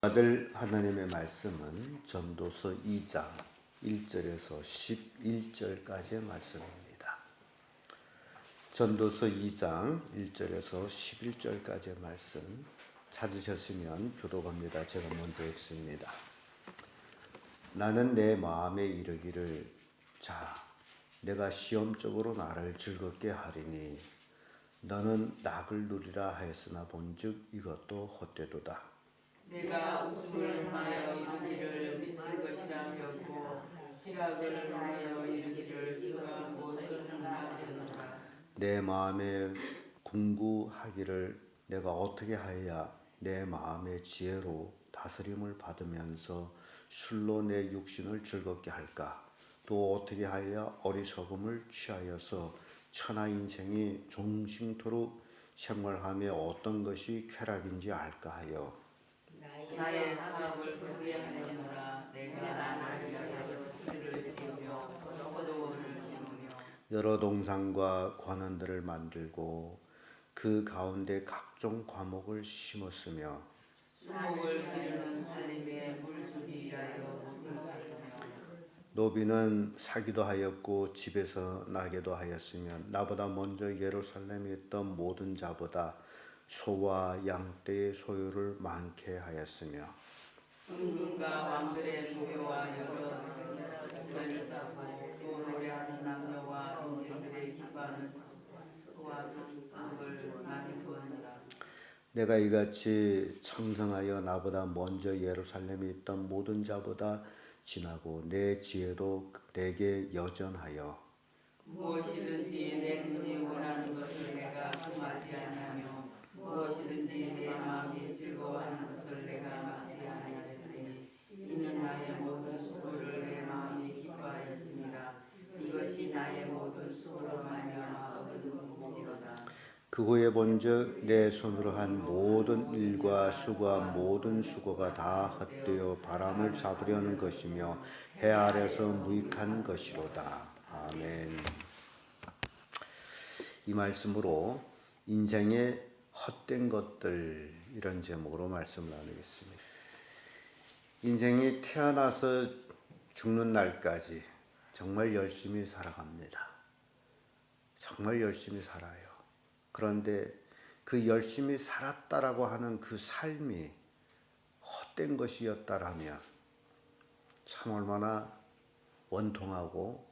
아들 하나님의 말씀은 전도서 2장 1절에서 11절까지의 말씀입니다. 전도서 2장 1절에서 11절까지의 말씀 찾으셨으면 교독합니다. 제가 먼저 읽습니다. 나는 내 마음에 이르기를 내가 시험적으로 나를 즐겁게 하리니 너는 낙을 누리라 하였으나 본즉 이것도 헛되도다. 내가 웃음을 행하여 이르기를 미칠 것이라 하였고 희락을 행하여 이르기를 저가 무엇을 행하라 하였노라. 내 마음에 궁구하기를 내가 어떻게 하여야 내 마음의 지혜로 다스림을 받으면서 술로 내 육신을 즐겁게 할까? 또 어떻게 하여야 어리석음을 취하여서 천하 인생이 종식토록 생활하며 어떤 것이 쾌락인지 알까 하여 나의 사업을 크게 하였노라. 내가 나를 위하여 집을 지으며 포도원을 심으며 여러 동산과 관원들을 만들고 그 가운데 각종 과목을 심었으며 수목을 기르는 살림에 물주기 위하여 못을 샀으며 노비는 사기도 하였고 집에서 나게도 하였으며 나보다 먼저 예루살렘에 있던 모든 자보다 소와 양떼의 소유를 많게 하였으며 은군과 왕들의 조교와 여러 집을 싸고 또 노래하는 남녀와 인생들의 기뻐하는 소와 장막을 많이 두었노라. 내가 이같이 창성하여 나보다 먼저 예루살렘에 있던 모든 자보다 지나고 내 지혜도 내게 여전하여 무엇이든지 내 눈이 원하는 것을 내가 금하지 아니하며 무엇이든지 내 마음이 즐거워하는 것을 내가 막지 아니하였으니 이는 나의 모든 수고를 내 마음이 기뻐하였습니다. 이것이 나의 모든 수고로 말미암아 얻은 것이로다. 그 후에 본즉 내 손으로 한 모든 일과 수고한 모든 수고가 다 헛되어 바람을 잡으려는 것이며 해 아래서 무익한 것이로다. 아멘. 이 말씀으로 인생의 헛된 것들 이런 제목으로 말씀을 나누겠습니다. 인생이 태어나서 죽는 날까지 정말 열심히 살아갑니다. 정말 열심히 살아요. 그런데 그 열심히 살았다라고 하는 그 삶이 헛된 것이었다라면 참 얼마나 원통하고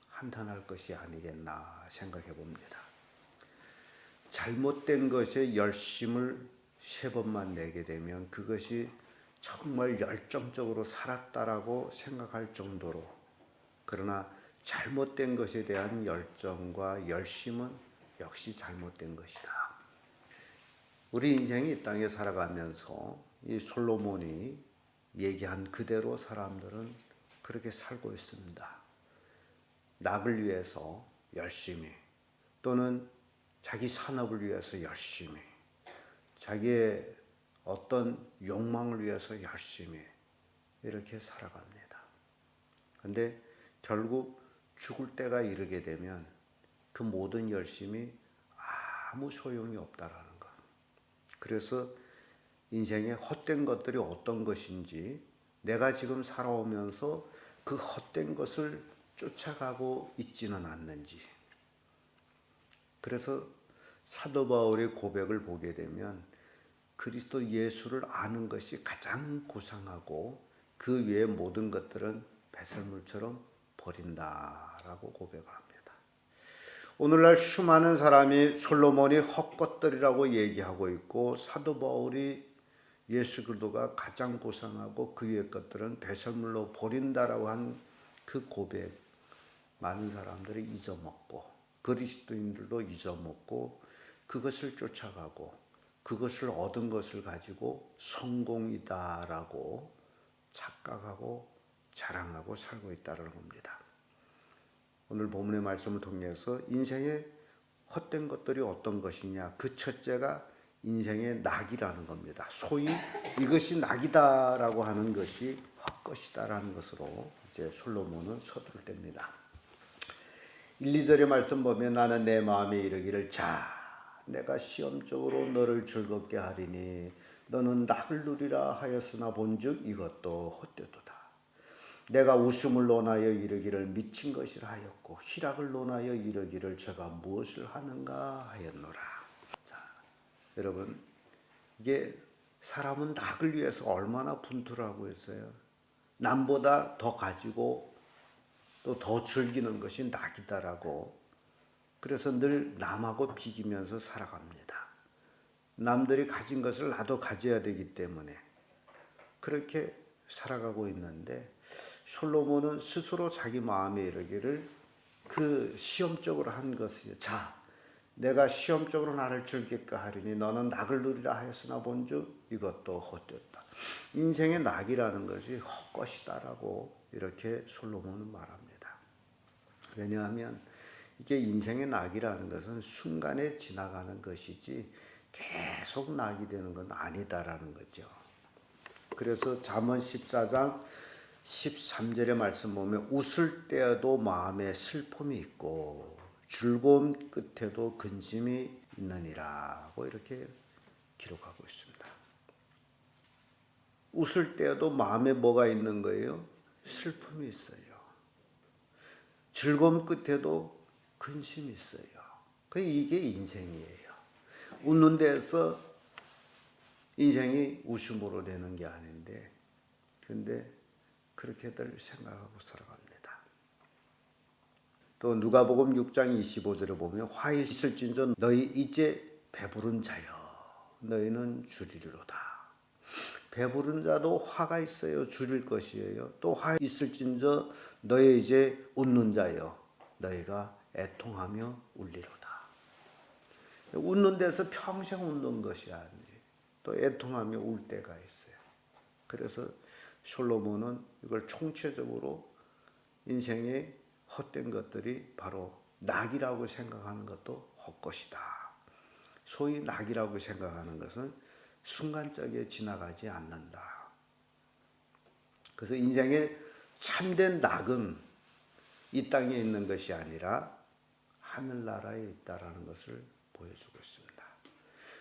한탄할 것이 아니겠나 생각해 봅니다. 잘못된 것에 열심을 3번만 내게 되면 그것이 정말 열정적으로 살았다라고 생각할 정도로, 그러나 잘못된 것에 대한 열정과 열심은 역시 잘못된 것이다. 우리 인생이 이 땅에 살아가면서 이 솔로몬이 얘기한 그대로 사람들은 그렇게 살고 있습니다. 낙을 위해서 열심히, 또는 자기 산업을 위해서 열심히, 자기의 어떤 욕망을 위해서 열심히 이렇게 살아갑니다. 그런데 결국 죽을 때가 이르게 되면 그 모든 열심이 아무 소용이 없다라는 것. 그래서 인생의 헛된 것들이 어떤 것인지, 내가 지금 살아오면서 그 헛된 것을 쫓아가고 있지는 않는지. 그래서 사도 바울의 고백을 보게 되면 그리스도 예수를 아는 것이 가장 고상하고 그 외의 모든 것들은 배설물처럼 버린다라고 고백을 합니다. 오늘날 수많은 사람이 솔로몬이 헛것들이라고 얘기하고 있고 사도 바울이 예수 그리스도가 가장 고상하고 그 위의 것들은 배설물로 버린다라고 한 그 고백, 많은 사람들이 잊어먹고 그리스도인들도 잊어먹고 그것을 쫓아가고 그것을 얻은 것을 가지고 성공이다라고 착각하고 자랑하고 살고 있다는 겁니다. 오늘 본문의 말씀을 통해서 인생의 헛된 것들이 어떤 것이냐, 그 첫째가 인생의 낙이라는 겁니다. 소위 이것이 낙이다라고 하는 것이 헛것이다라는 것으로 이제 솔로몬은 서두를 때입니다. 1, 2절의 말씀 보면 나는 내 마음에 이르기를 내가 시험적으로 너를 즐겁게 하리니 너는 낙을 누리라 하였으나 본즉 이것도 헛되도다. 내가 웃음을 논하여 이르기를 미친 것이라 하였고 희락을 논하여 이르기를 저가 무엇을 하는가 하였노라. 자, 여러분, 이게 사람은 낙을 위해서 얼마나 분투를 하고 있어요. 남보다 더 가지고 또 더 즐기는 것이 낙이다라고. 그래서 늘 남하고 비기면서 살아갑니다. 남들이 가진 것을 나도 가져야 되기 때문에 그렇게 살아가고 있는데, 솔로몬은 스스로 자기 마음에 이르기를 그 시험적으로 한 것이요. 자, 내가 시험적으로 나를 즐길까 하리니 너는 낙을 누리라 하였으나 본즉 이것도 헛되었다. 인생의 낙이라는 것이 헛것이다라고 이렇게 솔로몬은 말합니다. 왜냐하면 이게 인생의 낙이라는 것은 순간에 지나가는 것이지 계속 낙이 되는 건 아니다라는 거죠. 그래서 잠언 14장 13절의 말씀 보면 웃을 때에도 마음에 슬픔이 있고 즐거움 끝에도 근심이 있느니라고 이렇게 기록하고 있습니다. 웃을 때에도 마음에 뭐가 있는 거예요? 슬픔이 있어요. 즐거움 끝에도 근심이 있어요. 이게 인생이에요. 웃는 데에서 인생이 웃음으로 되는 게 아닌데, 근데 그렇게들 생각하고 살아갑니다. 또 누가복음 6장 25절에 보면 화 있을진저 너희 이제 배부른 자여 너희는 주리로다. 배부른 자도 화가 있어요. 줄일 것이에요. 또 화 있을진저 너희 이제 웃는 자여 너희가 애통하며 울리로다. 웃는 데서 평생 웃는 것이 아니에요. 또 애통하며 울 때가 있어요. 그래서 솔로몬은 이걸 총체적으로 인생의 헛된 것들이 바로 낙이라고 생각하는 것도 헛것이다. 소위 낙이라고 생각하는 것은 순간적에 지나가지 않는다. 그래서 인생의 참된 낙은 이 땅에 있는 것이 아니라 하늘나라에 있다라는 것을 보여주고 있습니다.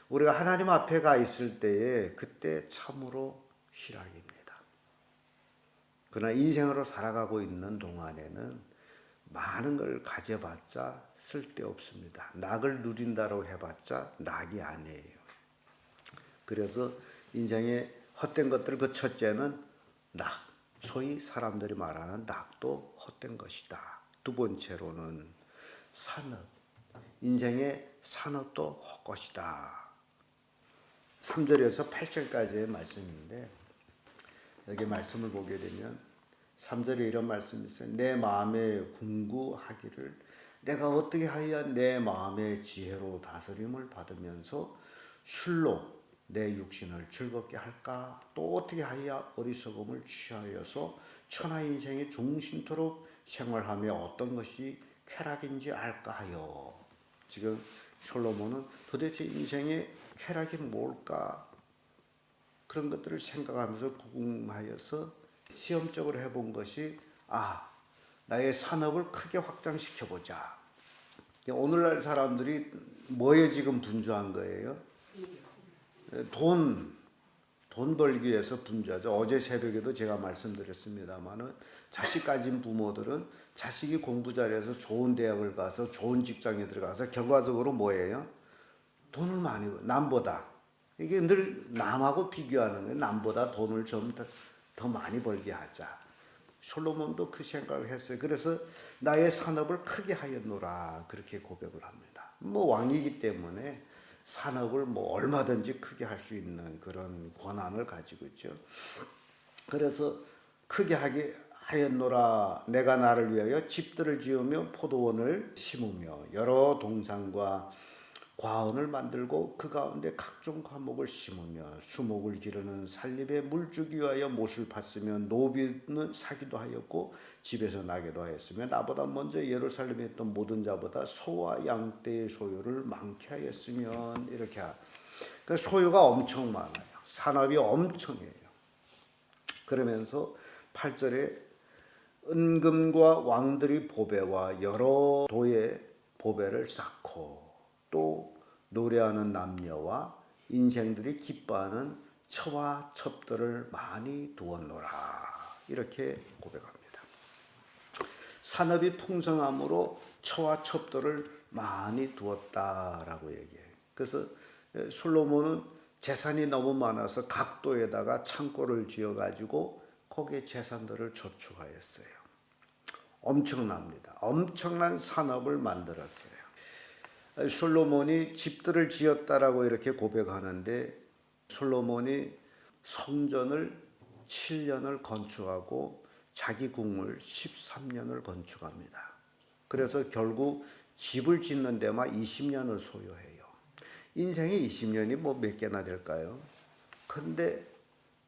우리가 하나님 앞에 가 있을 때에 그때 참으로 희락입니다. 그러나 인생으로 살아가고 있는 동안에는 많은 걸 가져봤자 쓸데없습니다. 낙을 누린다고 해봤자 낙이 아니에요. 그래서 인생의 헛된 것들, 그 첫째는 낙, 소위 사람들이 말하는 낙도 헛된 것이다. 두 번째로는 산업, 인생의 산업도 헛것이다. 3절에서 8절까지의 말씀인데, 여기 말씀을 보게 되면 3절에 이런 말씀이 있어요. 내 마음에 궁구하기를 내가 어떻게 하여야 내 마음의 지혜로 다스림을 받으면서 술로 내 육신을 즐겁게 할까? 또 어떻게 하여야 어리석음을 취하여서 천하 인생의 중심토록 생활하며 어떤 것이 쾌락인지 알까 하여. 지금 솔로몬은 도대체 인생의 쾌락이 뭘까? 그런 것들을 생각하면서 궁금하여서 시험적으로 해본 것이 나의 산업을 크게 확장시켜보자. 오늘날 사람들이 뭐에 지금 분주한 거예요? 돈 벌기 위해서 분주하죠. 어제 새벽에도 제가 말씀드렸습니다마는 자식 가진 부모들은 자식이 공부 잘해서 좋은 대학을 가서 좋은 직장에 들어가서 결과적으로 뭐예요? 돈을 많이 남보다. 이게 늘 남하고 비교하는 거예요. 남보다 돈을 좀 더 많이 벌게 하자. 솔로몬도 그 생각을 했어요. 그래서 나의 산업을 크게 하였노라 그렇게 고백을 합니다. 왕이기 때문에 산업을 얼마든지 크게 할 수 있는 그런 권한을 가지고 있죠. 그래서 크게 하게 하였노라. 내가 나를 위하여 집들을 지으며 포도원을 심으며 여러 동산과 과원을 만들고 그 가운데 각종 과목을 심으며 수목을 기르는 살림에 물 주기 위하여 못을 팠으며 노비는 사기도 하였고 집에서 나게도 하였으며 나보다 먼저 예루살렘에 있던 모든 자보다 소와 양떼의 소유를 많게 하였으면 이렇게 그 소유가 엄청 많아요. 산업이 엄청해요. 그러면서 8절에 은금과 왕들이 보배와 여러 도의 보배를 쌓고 또 노래하는 남녀와 인생들이 기뻐하는 처와 첩들을 많이 두었노라. 이렇게 고백합니다. 산업이 풍성함으로 처와 첩들을 많이 두었다라고 얘기해요. 그래서 솔로몬은 재산이 너무 많아서 각도에다가 창고를 지어가지고 거기에 재산들을 저축하였어요. 엄청납니다. 엄청난 산업을 만들었어요. 솔로몬이 집들을 지었다라고 이렇게 고백하는데 솔로몬이 성전을 7년을 건축하고 자기 궁을 13년을 건축합니다. 그래서 결국 집을 짓는 데만 20년을 소요해요. 인생에 20년이 뭐 몇 개나 될까요? 그런데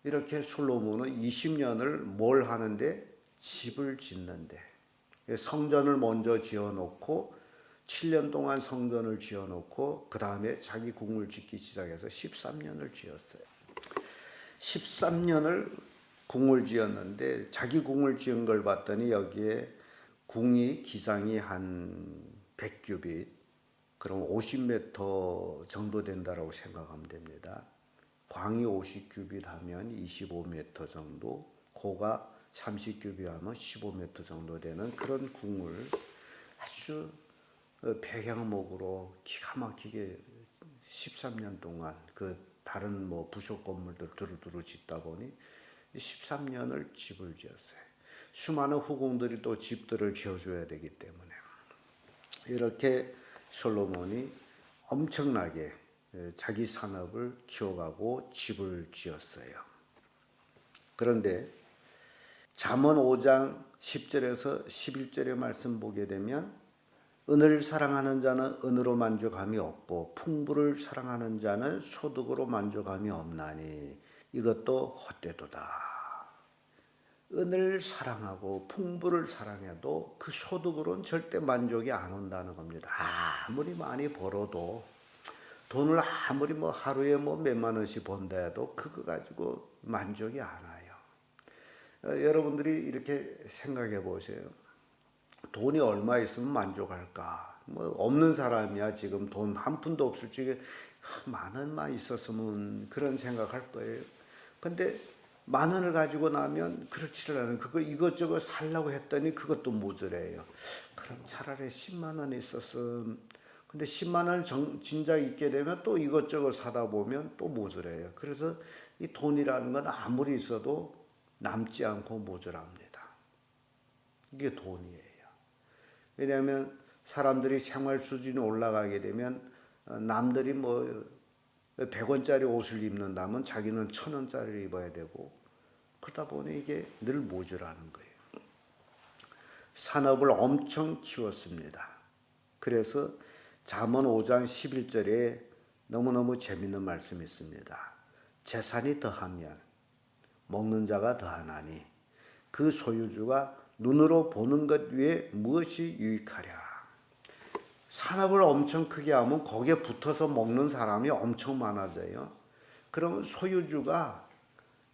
이렇게 솔로몬은 20년을 뭘 하는데? 집을 짓는데. 성전을 먼저 지어놓고 7년 동안 성전을 지어놓고 그 다음에 자기 궁을 짓기 시작해서 13년을 지었어요. 13년을 궁을 지었는데 자기 궁을 지은 걸 봤더니 여기에 궁이 기장이 한 100규빗, 그럼 50m 정도 된다라고 생각하면 됩니다. 광이 50규빗 하면 25m 정도, 고가 30규빗 하면 15m 정도 되는 그런 궁을 아주 백양목으로 기가 막히게 13년 동안 그 다른 뭐 부속 건물들 두루두루 짓다 보니 13년을 집을 지었어요. 수많은 후궁들이 또 집들을 지어줘야 되기 때문에 이렇게 솔로몬이 엄청나게 자기 산업을 키워가고 집을 지었어요. 그런데 잠언 5장 10절에서 11절의 말씀 보게 되면 은을 사랑하는 자는 은으로 만족함이 없고 풍부를 사랑하는 자는 소득으로 만족함이 없나니 이것도 헛되도다. 은을 사랑하고 풍부를 사랑해도 그 소득으로는 절대 만족이 안 온다는 겁니다. 아무리 많이 벌어도 돈을 아무리 뭐 하루에 뭐 몇만 원씩 번다 해도 그거 가지고 만족이 안 와요. 여러분들이 이렇게 생각해 보세요. 돈이 얼마 있으면 만족할까? 뭐 없는 사람이야 지금 돈 한 푼도 없을 적에 만 원만 있었으면 그런 생각할 거예요. 근데 만 원을 가지고 나면 그렇지를 않아요. 그걸 이것저것 살려고 했더니 그것도 모자라요. 그럼 차라리 10만 원 있었음. 근데 10만 원 진작 있게 되면 또 이것저것 사다 보면 또 모자라요. 그래서 이 돈이라는 건 아무리 있어도 남지 않고 모자랍니다. 이게 돈이에요. 왜냐하면 사람들이 생활 수준이 올라가게 되면 남들이 뭐 100원짜리 옷을 입는다면 자기는 1000원짜리를 입어야 되고 그러다 보니 이게 늘 모자라는 거예요. 산업을 엄청 키웠습니다. 그래서 잠언 5장 11절에 너무너무 재밌는 말씀이 있습니다. 재산이 더하면 먹는 자가 더하나니 그 소유주가 눈으로 보는 것 위에 무엇이 유익하랴. 산업을 엄청 크게 하면 거기에 붙어서 먹는 사람이 엄청 많아져요. 그러면 소유주가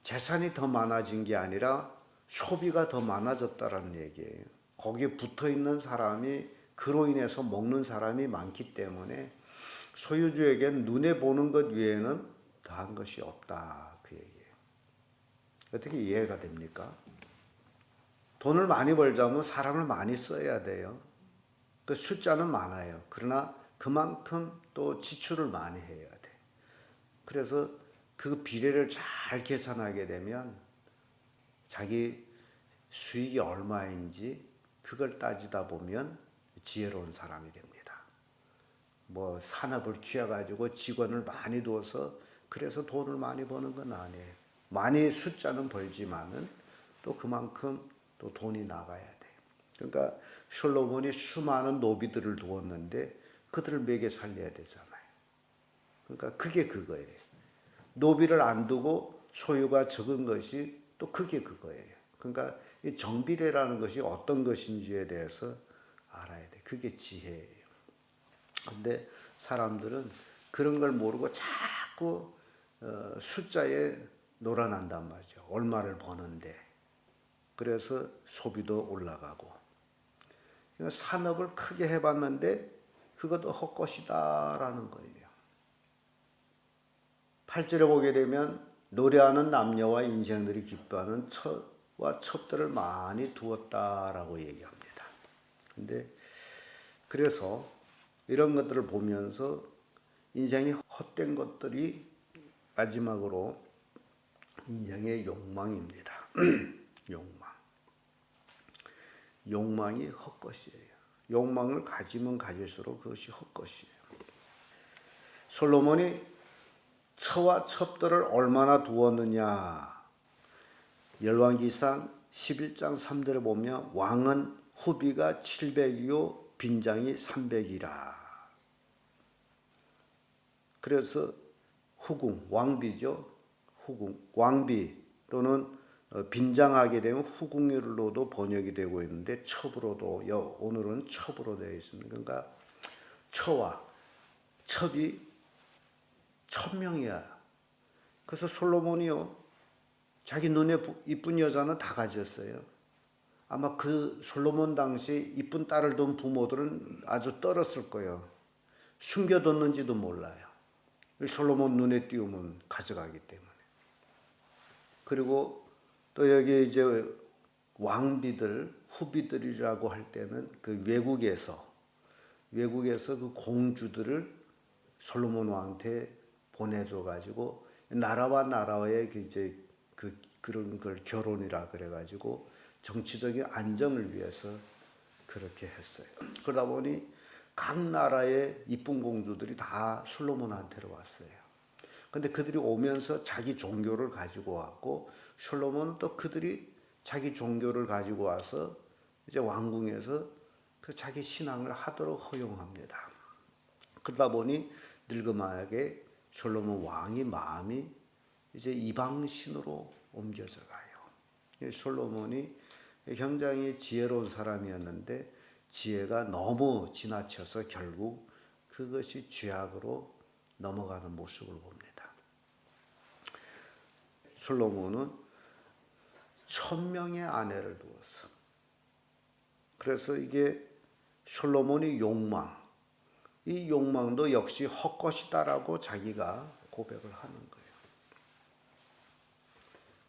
재산이 더 많아진 게 아니라 소비가 더 많아졌다는 얘기예요. 거기에 붙어 있는 사람이 그로 인해서 먹는 사람이 많기 때문에 소유주에겐 눈에 보는 것 외에는 더한 것이 없다. 그 얘기예요. 어떻게 이해가 됩니까? 돈을 많이 벌자면 사람을 많이 써야 돼요. 그 숫자는 많아요. 그러나 그만큼 또 지출을 많이 해야 돼. 그래서 그 비례를 잘 계산하게 되면 자기 수익이 얼마인지 그걸 따지다 보면 지혜로운 사람이 됩니다. 뭐 산업을 키워가지고 직원을 많이 두어서 그래서 돈을 많이 버는 건 아니에요. 많이 숫자는 벌지만은 또 그만큼 또 돈이 나가야 돼. 그러니까 솔로몬이 수많은 노비들을 두었는데 그들을 먹여 살려야 되잖아요. 그러니까 그게 그거예요. 노비를 안 두고 소유가 적은 것이 또 그게 그거예요. 그러니까 이 정비례라는 것이 어떤 것인지에 대해서 알아야 돼. 그게 지혜예요. 근데 사람들은 그런 걸 모르고 자꾸 숫자에 놀아난단 말이죠. 얼마를 버는데. 그래서 소비도 올라가고. 그러니까 산업을 크게 해봤는데 그것도 헛것이다라는 거예요. 8절에 보게 되면 노래하는 남녀와 인생들이 기뻐하는 첩과 첩들을 많이 두었다라고 얘기합니다. 근데 그래서 이런 것들을 보면서 인생의 헛된 것들이 마지막으로 인생의 욕망입니다. 욕망. 욕망이 헛것이에요. 욕망을 가지면 가질수록 그것이 헛것이에요. 솔로몬이 처와 첩들을 얼마나 두었느냐. 열왕기상 11장 3절에 보면 왕은 후비가 700이요 빈장이 300이라. 그래서 후궁, 왕비죠. 후궁, 왕비 또는 빈장하게 되면 후궁으로도 번역이 되고 있는데 첩으로도 오늘은 첩으로 되어 있습니다. 그러니까 처와 첩이 1000명이야. 그래서 솔로몬이요 자기 눈에 이쁜 여자는 다 가졌어요. 아마 그 솔로몬 당시 이쁜 딸을 둔 부모들은 아주 떨었을 거예요. 숨겨뒀는지도 몰라요. 솔로몬 눈에 띄우면 가져가기 때문에. 그리고 또 여기 이제 왕비들, 후비들이라고 할 때는 그 외국에서 그 공주들을 솔로몬 왕한테 보내줘 가지고 나라와 나라의 이제 그런 걸 결혼이라 그래 가지고 정치적인 안정을 위해서 그렇게 했어요. 그러다 보니 각 나라의 이쁜 공주들이 다 솔로몬한테로 왔어요. 근데 그들이 오면서 자기 종교를 가지고 왔고 솔로몬은 또 그들이 자기 종교를 가지고 와서 이제 왕궁에서 그 자기 신앙을 하도록 허용합니다. 그러다 보니 늙음하게 솔로몬 왕이 마음이 이제 이방신으로 옮겨져 가요. 솔로몬이 굉장히 지혜로운 사람이었는데 지혜가 너무 지나쳐서 결국 그것이 죄악으로 넘어가는 모습을 봅니다. 솔로몬은 1000명의 아내를 두었어. 그래서 이게 솔로몬의 욕망, 이 욕망도 역시 헛것이다라고 자기가 고백을 하는 거예요.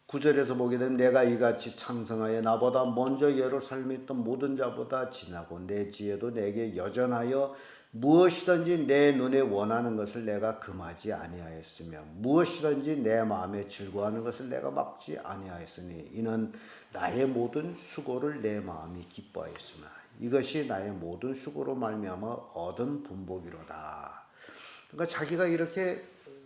9절에서 보게 되면 내가 이같이 창성하여 나보다 먼저 예루살렘에 있던 모든 자보다 지나고 내 지혜도 내게 여전하여 무엇이든지 내 눈에 원하는 것을 내가 금하지 아니하였으며 무엇이든지 내 마음에 즐거워하는 것을 내가 막지 아니하였으니 이는 나의 모든 수고를 내 마음이 기뻐하였으나 이것이 나의 모든 수고로 말미암아 얻은 분복이로다. 그러니까 자기가 이렇게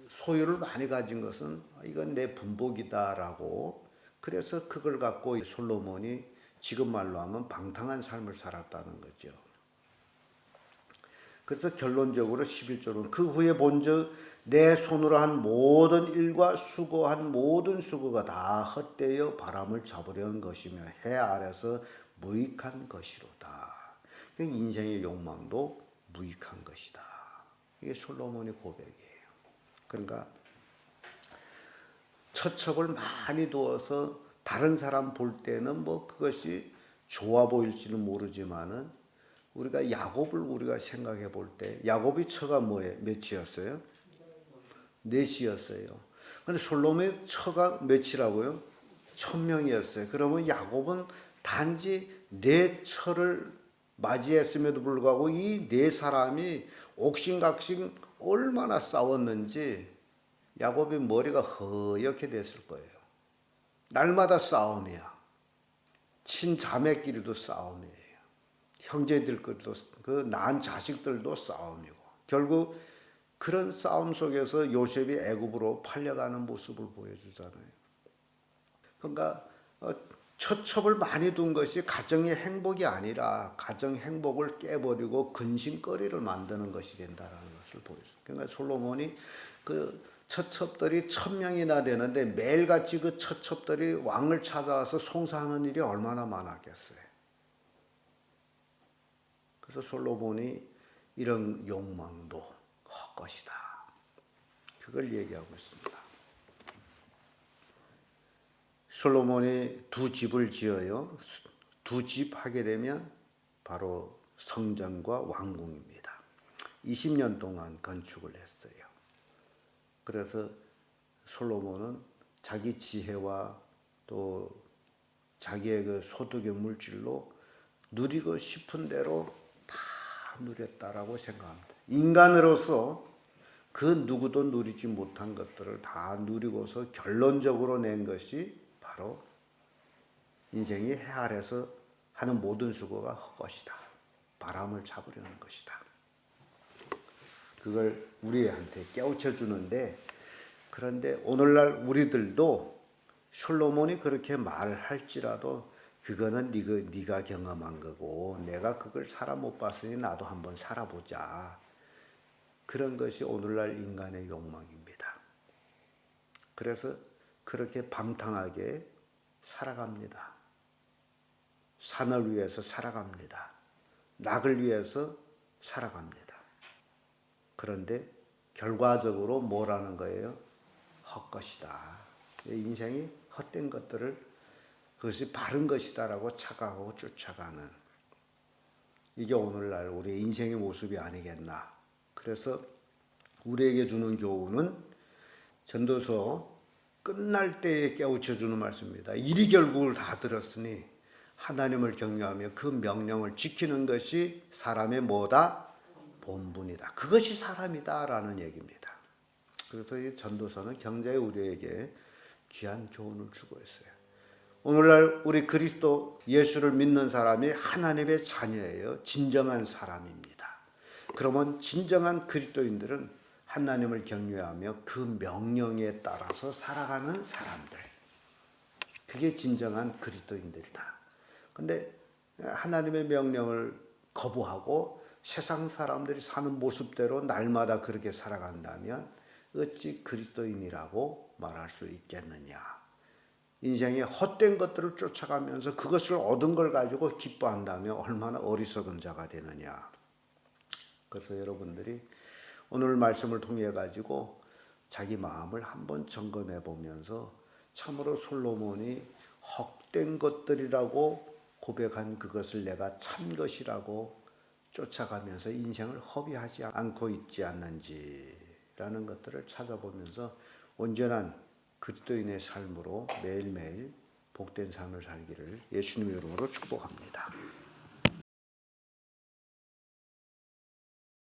소유를 많이 가진 것은 이건 내 분복이다라고 그래서 그걸 갖고 솔로몬이 지금 말로 하면 방탕한 삶을 살았다는 거죠. 그래서 결론적으로 11절은 그 후에 본즉 내 손으로 한 모든 일과 수고한 모든 수고가 다 헛되어 바람을 잡으려는 것이며 해 아래서 무익한 것이로다. 인생의 욕망도 무익한 것이다. 이게 솔로몬의 고백이에요. 그러니까 처첩을 많이 두어서 다른 사람 볼 때는 뭐 그것이 좋아 보일지는 모르지만은 우리가 야곱을 우리가 생각해 볼 때 야곱의 처가 몇이었어요? 넷이었어요. 근데 솔로몬의 처가 몇이라고요? 1000명이었어요. 그러면 야곱은 단지 네 처를 맞이했음에도 불구하고 이 네 사람이 옥신각신 얼마나 싸웠는지 야곱의 머리가 허옇게 됐을 거예요. 날마다 싸움이야. 친자매끼리도 싸움이에요. 형제들끼리도 그 낳은 자식들도 싸움이고 결국 그런 싸움 속에서 요셉이 애굽으로 팔려가는 모습을 보여주잖아요. 그러니까 처첩을 많이 둔 것이 가정의 행복이 아니라 가정 행복을 깨버리고 근심거리를 만드는 것이 된다는 것을 보여줘요. 그러니까 솔로몬이 그 처첩들이 1000명이나 되는데 매일같이 그 처첩들이 왕을 찾아와서 송사하는 일이 얼마나 많았겠어요. 그래서 솔로몬이 이런 욕망도 헛것이다. 그걸 얘기하고 있습니다. 솔로몬이 두 집을 지어요. 두 집 하게 되면 바로 성전과 왕궁입니다. 20년 동안 건축을 했어요. 그래서 솔로몬은 자기 지혜와 또 자기의 그 소득의 물질로 누리고 싶은 대로 다 누렸다라고 생각합니다. 인간으로서 그 누구도 누리지 못한 것들을 다 누리고서 결론적으로 낸 것이 바로 인생이 해 아래서 하는 모든 수고가 헛것이다. 바람을 잡으려는 것이다. 그걸 우리한테 깨우쳐 주는데, 그런데 오늘날 우리들도 솔로몬이 그렇게 말을 할지라도 그거는 네가 경험한 거고 내가 그걸 살아 못 봤으니 나도 한번 살아보자. 그런 것이 오늘날 인간의 욕망입니다. 그래서 그렇게 방탕하게 살아갑니다. 산을 위해서 살아갑니다. 낙을 위해서 살아갑니다. 그런데 결과적으로 뭐라는 거예요? 헛것이다. 인생이 헛된 것들을 그것이 바른 것이다라고 착각하고 쫓아가는, 이게 오늘날 우리의 인생의 모습이 아니겠나. 그래서 우리에게 주는 교훈은 전도서 끝날 때에 깨우쳐 주는 말씀입니다. 이리 결국을 다 들었으니 하나님을 경외하며 그 명령을 지키는 것이 사람의 뭐다? 본분이다. 그것이 사람이다라는 얘기입니다. 그래서 이 전도서는 굉장히 우리에게 귀한 교훈을 주고 있어요. 오늘날 우리 그리스도 예수를 믿는 사람이 하나님의 자녀예요. 진정한 사람입니다. 그러면 진정한 그리스도인들은 하나님을 경외하며 그 명령에 따라서 살아가는 사람들. 그게 진정한 그리스도인들이다. 근데 하나님의 명령을 거부하고 세상 사람들이 사는 모습대로 날마다 그렇게 살아간다면 어찌 그리스도인이라고 말할 수 있겠느냐. 인생의 헛된 것들을 쫓아가면서 그것을 얻은 걸 가지고 기뻐한다면 얼마나 어리석은 자가 되느냐. 그래서 여러분들이 오늘 말씀을 통해 가지고 자기 마음을 한번 점검해 보면서 참으로 솔로몬이 헛된 것들이라고 고백한 그것을 내가 참 것이라고 쫓아가면서 인생을 허비하지 않고 있지 않는지라는 것들을 찾아보면서 온전한 그리스도인의 삶으로 매일매일 복된 삶을 살기를 예수님의 이름으로 축복합니다.